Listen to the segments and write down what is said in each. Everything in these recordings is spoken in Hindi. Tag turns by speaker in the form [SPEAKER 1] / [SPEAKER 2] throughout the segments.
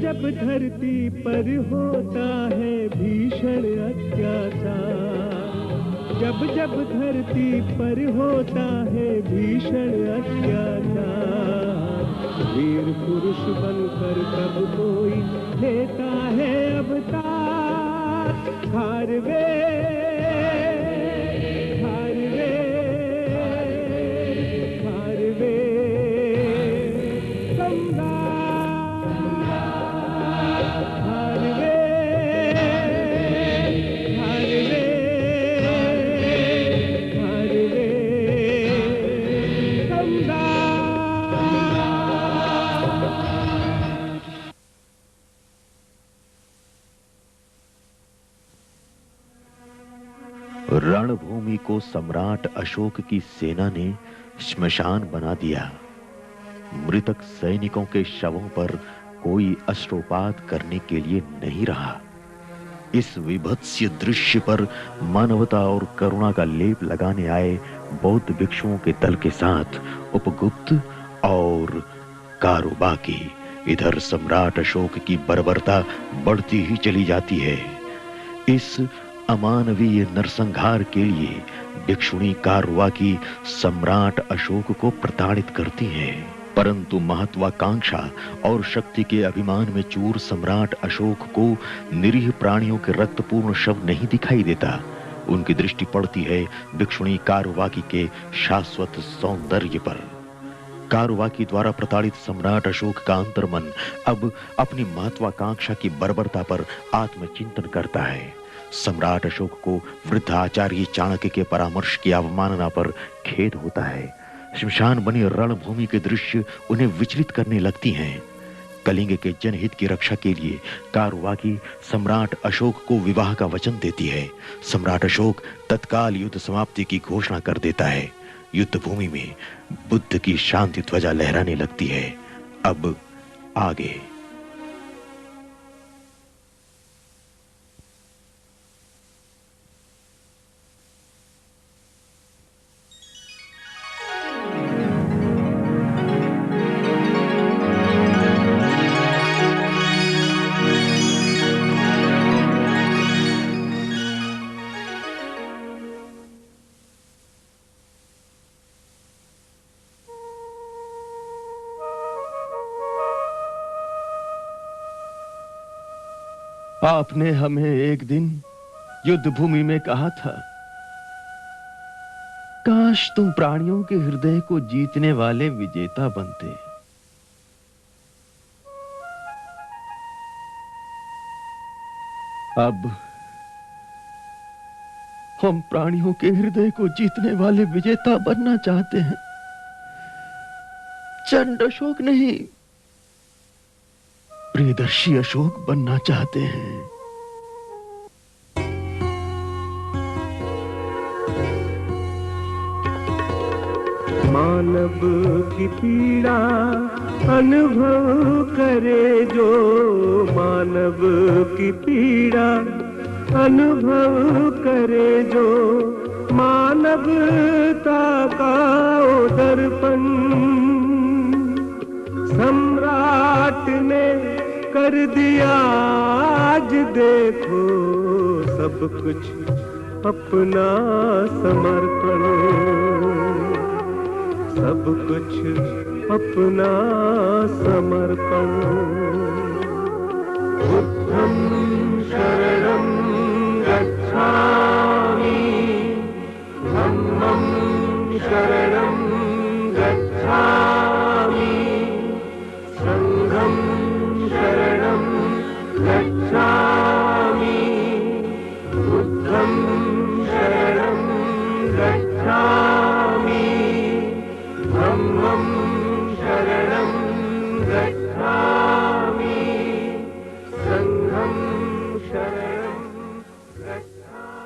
[SPEAKER 1] जब धरती पर होता है भीषण अत्याचार, जब जब धरती पर होता है भीषण अत्याचार, वीर पुरुष बनकर कब कोई लेता है अवतार। खारवे खारवे खारवे
[SPEAKER 2] रणभूमि को सम्राट अशोक की सेना ने श्मशान बना दिया। मृतक सैनिकों के शवों पर कोई अश्रुपात करने के लिए नहीं रहा। इस विभत्स्य दृश्य पर मानवता और करुणा का लेप लगाने आए बौद्ध भिक्षुओं के दल के साथ उपगुप्त और कारुबाकी। इधर सम्राट अशोक की बर्बरता बढ़ती ही चली जाती है। इस अमानवीय नरसंहार के लिए भिक्षुणी कारुबाकी सम्राट अशोक को प्रताड़ित करती है, परंतु महत्वाकांक्षा और शक्ति के अभिमान में चूर सम्राट अशोक को निरीह प्राणियों के रक्तपूर्ण शव नहीं दिखाई देता। उनकी दृष्टि पड़ती है भिक्षुणी कारुबाकी के शाश्वत सौंदर्य पर। कारुबाकी द्वारा प्रताड़ित सम्राट अशोक का अंतर्मन अब अपनी महत्वाकांक्षा की बर्बरता पर आत्मचिंतन करता है। सम्राट अशोक को वृद्ध आचार्य चाणक्य के परामर्श की अवमानना पर खेद होता है। श्मशान बनी रणभूमि के दृश्य उन्हें विचलित करने लगती हैं। कलिंग के जनहित की रक्षा के लिए कारुबाकी सम्राट अशोक को विवाह का वचन देती है। सम्राट अशोक तत्काल युद्ध समाप्ति की घोषणा कर देता है। युद्ध भूमि में बुद्ध की शांति ध्वजा लहराने लगती है। अब आगे।
[SPEAKER 3] आपने हमें एक दिन युद्ध भूमि में कहा था, काश तुम प्राणियों के हृदय को जीतने वाले विजेता बनते। अब हम प्राणियों के हृदय को जीतने वाले विजेता बनना चाहते हैं। चंड अशोक नहीं, प्रियदर्शी अशोक बनना चाहते हैं।
[SPEAKER 1] मानव की पीड़ा अनुभव करे जो, मानव की पीड़ा अनुभव करे जो, मानवता का दर्पण सम्राट ने कर दिया आज देखो सब कुछ अपना समर्पण, सब कुछ अपना समर्पण। बुद्धं शरणं गच्छामि, धम्मं शरणं गच्छामि, संघं शरणं गच्छामि, बुद्धं शरणं गच्छामि, धम्मं शरणं गच्छामि, संघं शरणं गच्छामि।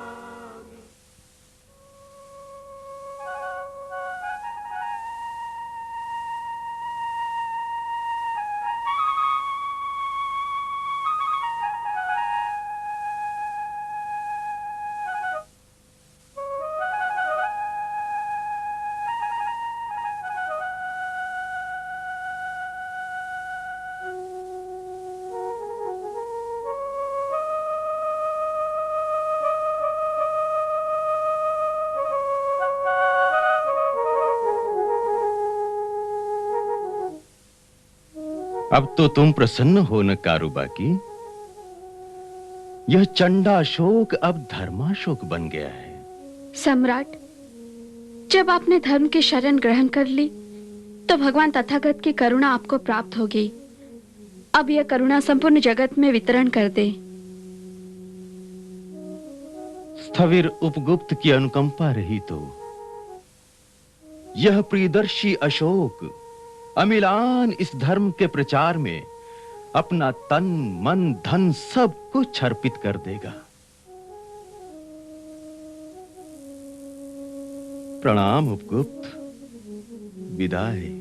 [SPEAKER 3] अब तो तुम प्रसन्न हो न कारूबाकी। यह चंडाशोक अब धर्माशोक बन गया है।
[SPEAKER 4] सम्राट, जब आपने धर्म की शरण ग्रहण कर ली तो भगवान तथागत की करुणा आपको प्राप्त हो गई। अब यह करुणा संपूर्ण जगत में वितरण कर दे।
[SPEAKER 3] स्थविर उपगुप्त की अनुकंपा रही तो यह प्रियदर्शी अशोक अमिलान इस धर्म के प्रचार में अपना तन मन धन सब कुछ अर्पित कर देगा। प्रणाम उपगुप्त, विदाई।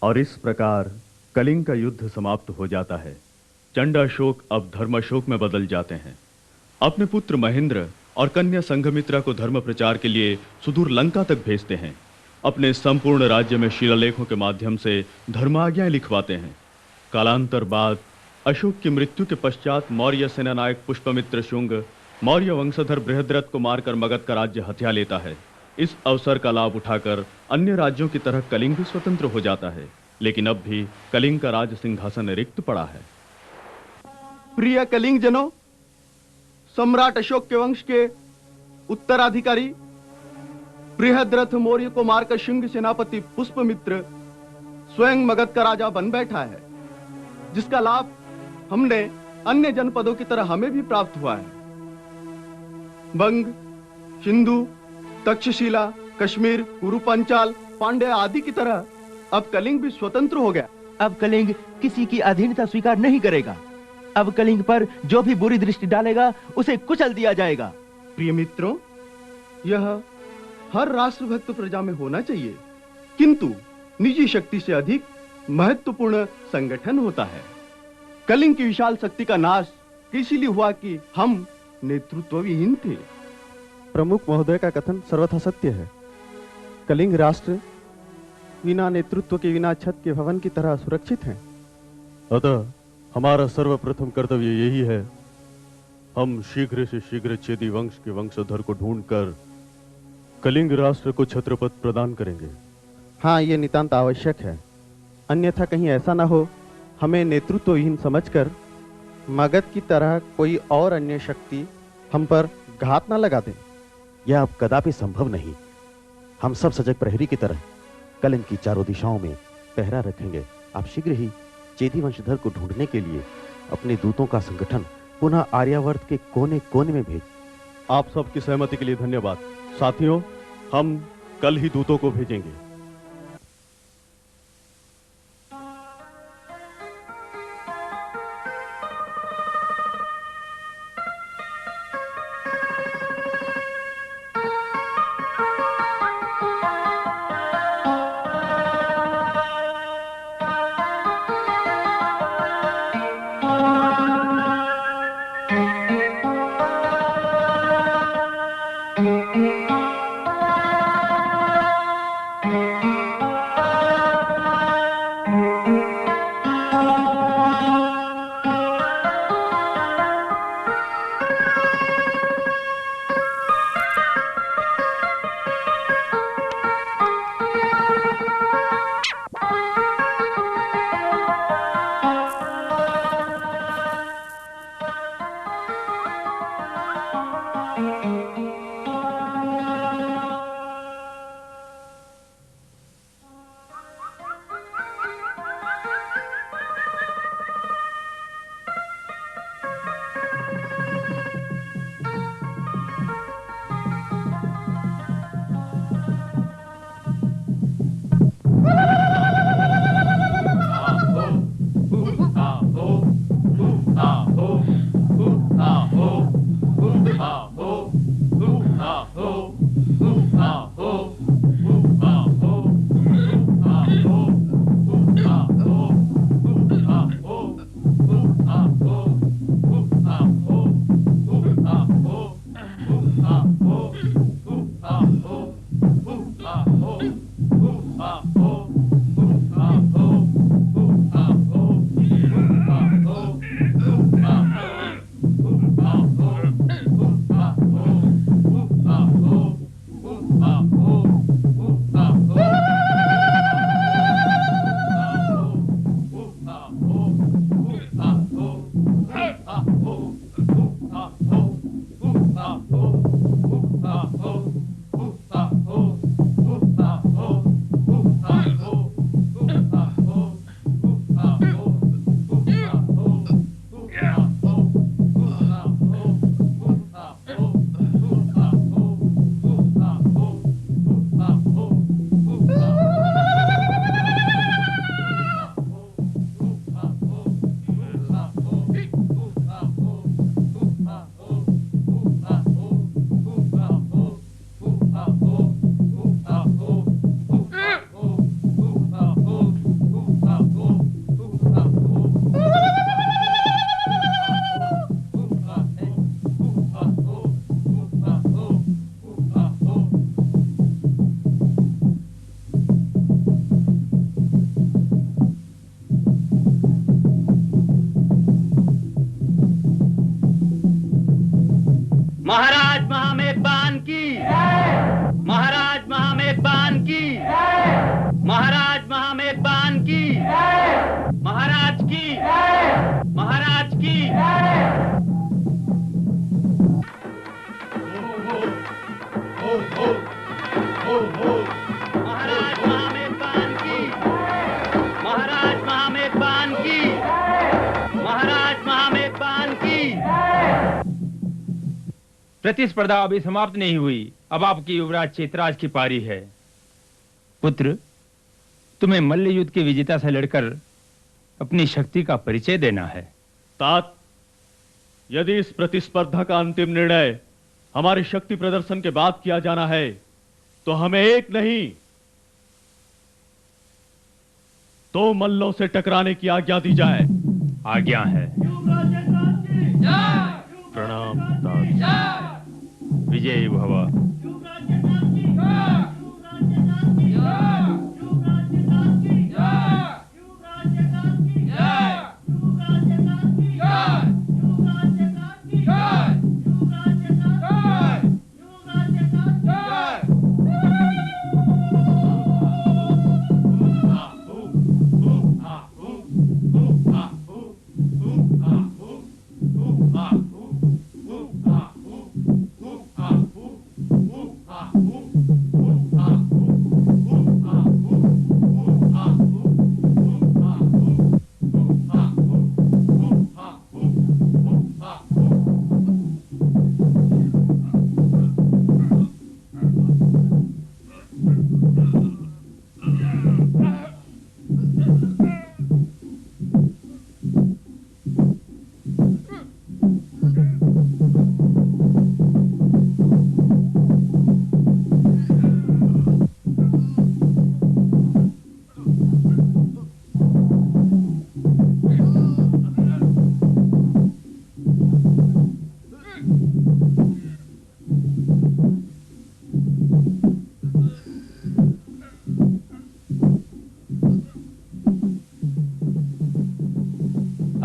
[SPEAKER 5] और इस प्रकार कलिंग का युद्ध समाप्त हो जाता है। चंडाशोक अब धर्माशोक में बदल जाते हैं। अपने पुत्र महेंद्र और कन्या संघमित्रा को धर्म प्रचार के लिए सुदूर लंका तक भेजते हैं। अपने संपूर्ण राज्य में शिलालेखों के माध्यम से धर्माज्ञाएं लिखवाते हैं। कालांतर बाद अशोक की मृत्यु के पश्चात मौर्य सेनानायक पुष्पमित्र शुंग मौर्य वंशधर बृहद्रथ को मारकर मगध का राज्य हथिया लेता है। इस अवसर का लाभ उठाकर अन्य राज्यों की तरह कलिंग भी स्वतंत्र हो जाता है, लेकिन अब भी कलिंग का राज सिंहासन रिक्त पड़ा है।
[SPEAKER 6] प्रिय कलिंग जनों, सम्राट अशोक के वंश के उत्तराधिकारी बृहद्रथ मौर्य को मारकर शुंग सेनापति पुष्पमित्र स्वयं मगध का राजा बन बैठा है, जिसका लाभ हमने अन्य जनपदों की तरह हमें भी प्राप्त हुआ है। बंग, सिंधु, तक्षशिला, कश्मीर, कुरु पंचाल, पांड्य आदि की तरह अब कलिंग भी स्वतंत्र हो गया।
[SPEAKER 7] अब कलिंग किसी की अधीनता स्वीकार नहीं करेगा। अब कलिंग पर जो भी बुरी दृष्टि डालेगा उसे कुचल दिया जाएगा।
[SPEAKER 6] प्रिय मित्रों, यह हर राष्ट्रभक्त प्रजा में होना चाहिए, किंतु निजी शक्ति से अधिक महत्वपूर्ण संगठन होता है। कलिंग की विशाल शक्ति का नाश इसीलिए हुआ कि हम नेतृत्वविहीन थे।
[SPEAKER 8] प्रमुख महोदय का कथन सर्वथा सत्य है। कलिंग राष्ट्र बिना नेतृत्व के, बिना छत के भवन की तरह सुरक्षित है।
[SPEAKER 5] अतः हमारा सर्वप्रथम कर्तव्य यही है, हम शीघ्र से शीघ्र चेदी वंश के वंशधर को ढूंढकर कलिंग राष्ट्र को छत्रपद प्रदान करेंगे।
[SPEAKER 8] हाँ, ये नितांत आवश्यक है, अन्यथा कहीं ऐसा ना हो हमें नेतृत्वहीन समझकर मगध की तरह कोई और अन्य शक्ति हम पर घात ना लगा दे।
[SPEAKER 2] यह अब कदापि संभव नहीं। हम सब सजग प्रहरी की तरह कलिंग की चारों दिशाओं में पहरा रखेंगे। आप शीघ्र ही चेदी वंशधर को ढूंढने के लिए अपने दूतों का संगठन पुनः आर्यावर्त के कोने कोने में भेज।
[SPEAKER 5] आप सबकी सहमति के लिए धन्यवाद। साथियों, हम कल ही दूतों को भेजेंगे।
[SPEAKER 9] महाराज महामेघबान की, महाराज महामेघबान की, महाराज महामेघबान की, महाराज की, महाराज की। महाराज महामेघबान की, महाराज महामेघबान की, महाराज महामेघबान की।
[SPEAKER 10] प्रतिस्पर्धा अभी समाप्त नहीं हुई। अब आपकी युवराज चेतराज की पारी है। पुत्र, तुम्हें मल्ल युद्ध के विजेता से लड़कर अपनी शक्ति का परिचय देना है।
[SPEAKER 5] तात, यदि इस प्रतिस्पर्धा का अंतिम निर्णय हमारे शक्ति प्रदर्शन के बाद किया जाना है तो हमें एक नहीं 2 मल्लों से टकराने की आज्ञा दी जाए।
[SPEAKER 10] आज्ञा है।
[SPEAKER 5] प्रणाम तात।
[SPEAKER 10] विजयी भव।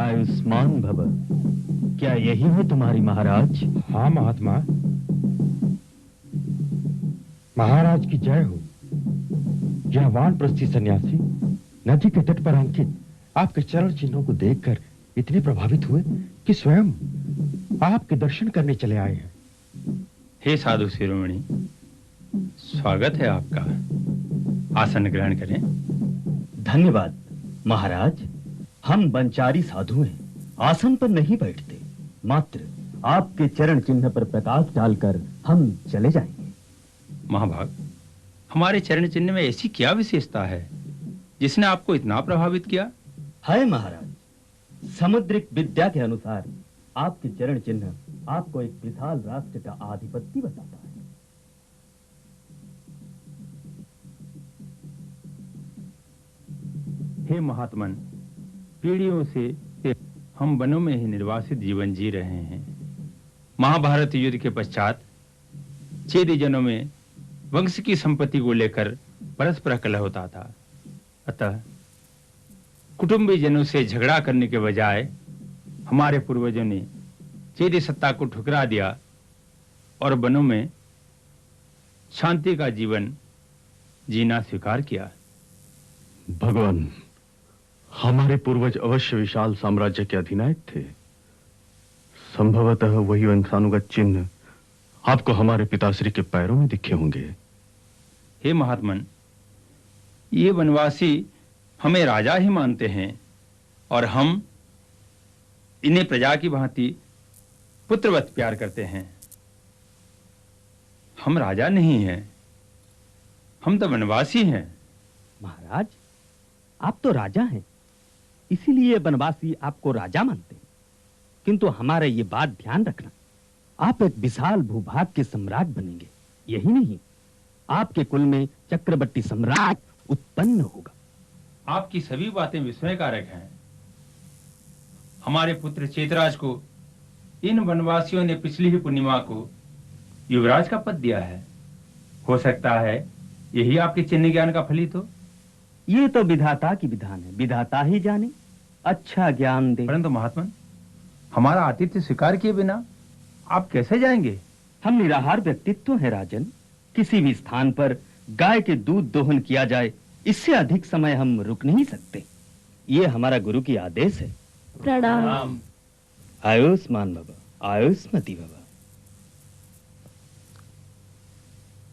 [SPEAKER 7] आयुष्मान भव। क्या यही है तुम्हारी महाराज?
[SPEAKER 10] हाँ महात्मा। महाराज की जय हो। यह वानप्रस्थी सन्यासी नदी के तट पर अंकित आपके चरण चिन्हों को देखकर इतने प्रभावित हुए कि स्वयं आपके दर्शन करने चले आए हैं। हे साधु शिरोमणि, स्वागत है आपका। आसन ग्रहण करें।
[SPEAKER 7] धन्यवाद महाराज। हम वंचारी साधु हैं, आसन पर नहीं बैठते, मात्र आपके चरण चिन्ह पर प्रकाश डालकर हम चले जाएंगे।
[SPEAKER 10] महाभाग, हमारे चरण चिन्ह में ऐसी क्या विशेषता है जिसने आपको इतना प्रभावित किया?
[SPEAKER 7] है महाराज, समुद्रिक विद्या के अनुसार आपके चरण चिन्ह आपको एक विशाल राष्ट्र का आधिपत्य बताता है।
[SPEAKER 10] हे महात्मन, पीढ़ियों से हम वनों में ही निर्वासित जीवन जी रहे हैं। महाभारत युद्ध के पश्चात चेदी जनों में वंश की संपत्ति को लेकर परस्पर कलह होता था। अतः कुटुंबी जनों से झगड़ा करने के बजाय हमारे पूर्वजों ने चेदी सत्ता को ठुकरा दिया और वनों में शांति का जीवन जीना स्वीकार किया।
[SPEAKER 5] भगवान, हमारे पूर्वज अवश्य विशाल साम्राज्य के अधिनायक थे। संभवतः वही वंशानुगत चिन्ह आपको हमारे पिताश्री के पैरों में दिखे होंगे।
[SPEAKER 10] हे महात्मन, ये वनवासी हमें राजा ही मानते हैं और हम इन्हें प्रजा की भांति पुत्रवत प्यार करते हैं। हम राजा नहीं हैं, हम तो वनवासी हैं।
[SPEAKER 7] महाराज, आप तो राजा हैं, इसीलिए वनवासी आपको राजा मानते हैं। किंतु हमारा ये बात ध्यान रखना, आप एक विशाल भूभाग के सम्राट बनेंगे। यही नहीं, आपके कुल में चक्रवर्ती सम्राट उत्पन्न होगा।
[SPEAKER 10] आपकी सभी बातें विस्मयकारक हैं। हमारे पुत्र चेतराज को इन वनवासियों ने पिछली ही पूर्णिमा को युवराज का पद दिया है। हो सकता है यही आपके चिन्ह ज्ञान का फलित हो।
[SPEAKER 7] ये तो विधाता की विधान है, विधाता ही जाने, अच्छा ज्ञान दे।
[SPEAKER 10] परंतु महात्मन, हमारा आतिथ्य स्वीकार किए बिना आप कैसे जाएंगे?
[SPEAKER 7] हम निराहार व्यक्तित्व हैं राजन। किसी भी स्थान पर गाय के दूध दोहन किया जाए, इससे अधिक समय हम रुक नहीं सकते। ये हमारा गुरु की आदेश है।
[SPEAKER 11] प्रणाम।
[SPEAKER 7] आयुष्मान भव, आयुष्मती भव।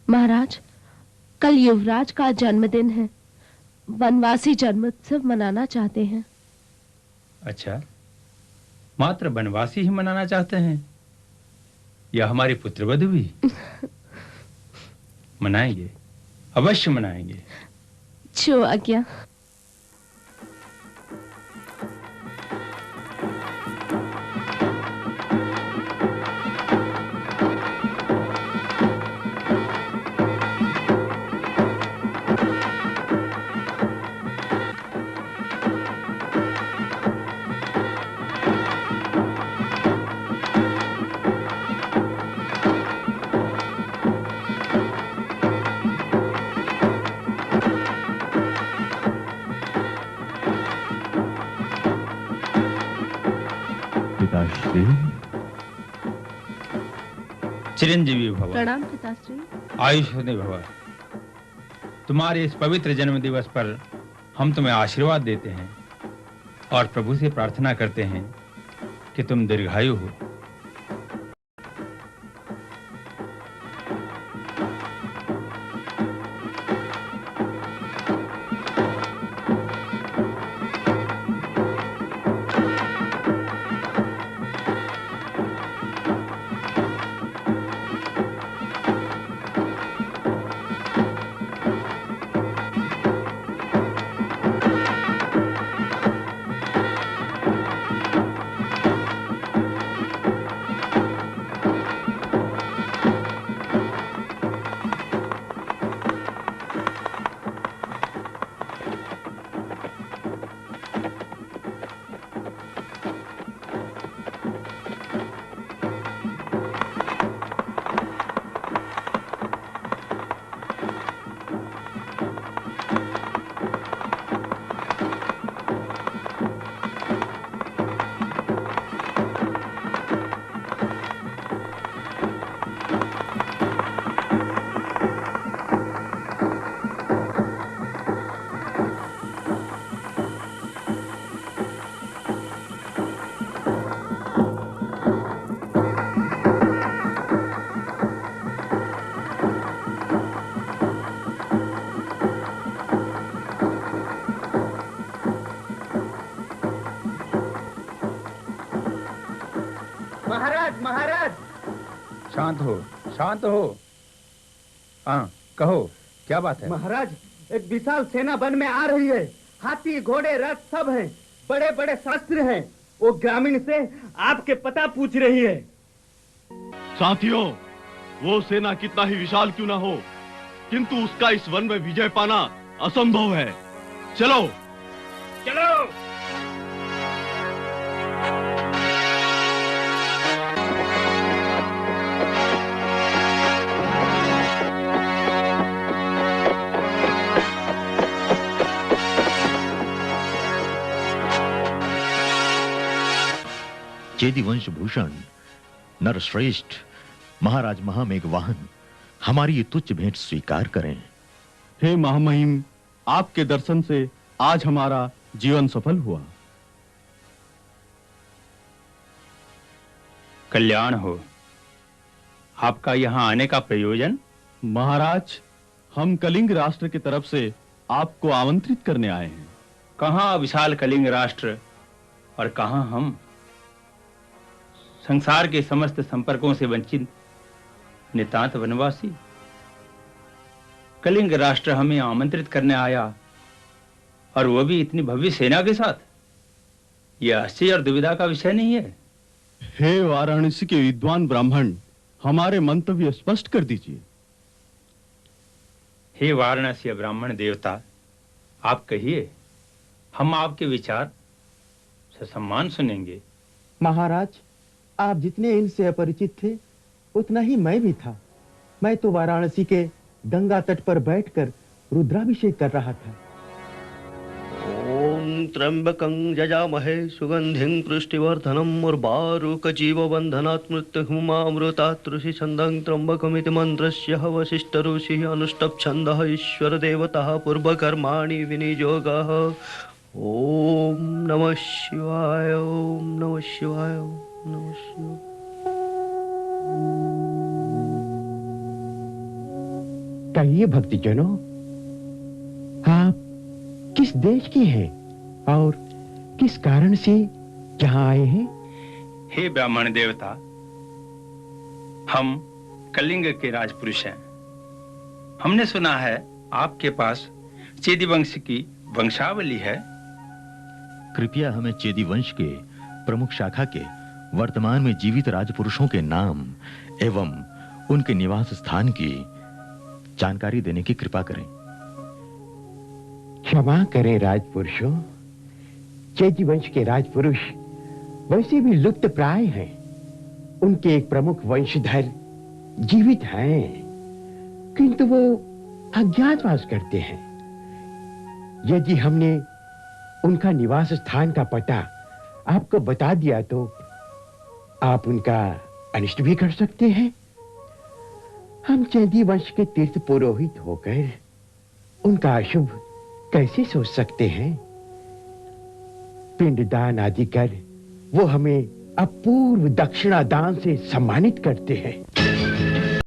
[SPEAKER 11] महाराज, कल युवराज का जन्मदिन है। वनवासी जन्मोत्सव मनाना चाहते हैं।
[SPEAKER 10] अच्छा, मात्र वनवासी ही मनाना चाहते हैं या हमारी पुत्रवधू भी? मनाएंगे, अवश्य मनाएंगे।
[SPEAKER 11] जो आज्ञा।
[SPEAKER 5] पिताश्री।
[SPEAKER 10] चिरंजीवी भव।
[SPEAKER 11] प्रणाम पिताश्री।
[SPEAKER 10] आयुष्मती भव। तुम्हारे इस पवित्र जन्म दिवस पर हम तुम्हें आशीर्वाद देते हैं और प्रभु से प्रार्थना करते हैं कि तुम दीर्घायु हो।
[SPEAKER 9] महाराज, महाराज।
[SPEAKER 10] शांत हो, शांत हो। हाँ, कहो क्या बात है?
[SPEAKER 9] महाराज, एक विशाल सेना वन में आ रही है। हाथी, घोड़े, रथ सब हैं। बड़े बड़े शस्त्र हैं। वो ग्रामीण से आपके पता पूछ रही है।
[SPEAKER 6] साथियों, वो सेना कितना ही विशाल क्यों ना हो, किंतु उसका इस वन में विजय पाना असंभव है। चलो
[SPEAKER 9] चलो।
[SPEAKER 2] चेदी वंशभूषण, नरश्रेष्ठ, महाराज महामेघवाहन, हमारी ये तुच्छ भेंट स्वीकार करें।
[SPEAKER 6] हे महामहिम, आपके दर्शन से आज हमारा जीवन सफल हुआ।
[SPEAKER 10] कल्याण हो। आपका यहाँ आने का प्रयोजन?
[SPEAKER 6] महाराज, हम कलिंग राष्ट्र की तरफ से आपको आमंत्रित करने आए हैं।
[SPEAKER 10] कहाँ विशाल कलिंग राष्ट्र और कहाँ हम? संसार के समस्त संपर्कों से वंचित नितांत वनवासी। कलिंग राष्ट्र हमें आमंत्रित करने आया और वो भी इतनी भव्य सेना के साथ। यह आश्चर्य और दुविधा का विषय नहीं है।
[SPEAKER 6] हे वाराणसी के विद्वान ब्राह्मण, हमारे मंतव्य स्पष्ट कर दीजिए।
[SPEAKER 10] हे वाराणसी ब्राह्मण देवता, आप कहिए, हम आपके विचार ससम्मान सुनेंगे।
[SPEAKER 8] महाराज, आप जितने इनसे अपरिचित थे, उतना ही मैं भी था। मैं तो वाराणसी के गंगा तट पर बैठकर रुद्राभिषेक कर रहा था।
[SPEAKER 2] ओम
[SPEAKER 12] त्र्यंबकं यजामहे सुगंधिं पुष्टिवर्धनम् उर्वारुकजीवबन्धनात् मृत्युहुमामृतात् ऋषिछन्दं त्र्यंबकमिति मन्त्रस्य वसिष्ठ ऋषिः अनुष्टभ छन्दः ईश्वरदेवतः पूर्वकर्माणि विनियोगः। ओम नमः शिवाय, ओम नमः शिवाय, ओम नमः शिवाय।
[SPEAKER 13] कहिए भक्तजनों, आप किस देश के हैं और किस कारण से यहाँ आए हैं?
[SPEAKER 10] हे ब्राह्मण देवता, हम कलिंग के राजपुरुष हैं। हमने सुना है आपके पास चेदी वंश की वंशावली है।
[SPEAKER 2] कृपया हमें चेदी वंश के प्रमुख शाखा के वर्तमान में जीवित राजपुरुषों के नाम एवं उनके निवास स्थान की जानकारी देने की कृपा करें।
[SPEAKER 13] क्षमा करें राजपुरुषों, चेदी वंश के राजपुरुष वैसे भी लुप्त प्राय हैं। उनके एक प्रमुख वंशधर जीवित हैं, किंतु वो अज्ञातवास करते हैं। यदि हमने उनका निवास स्थान का पता आपको बता दिया तो आप उनका अनिष्ट भी कर सकते हैं। हम चेदी वंश के तीर्थ पुरोहित होकर उनका अशुभ कैसे सोच सकते हैं? पिंडदान आदि कर वो हमें अपूर्व दक्षिणा दान से सम्मानित करते हैं।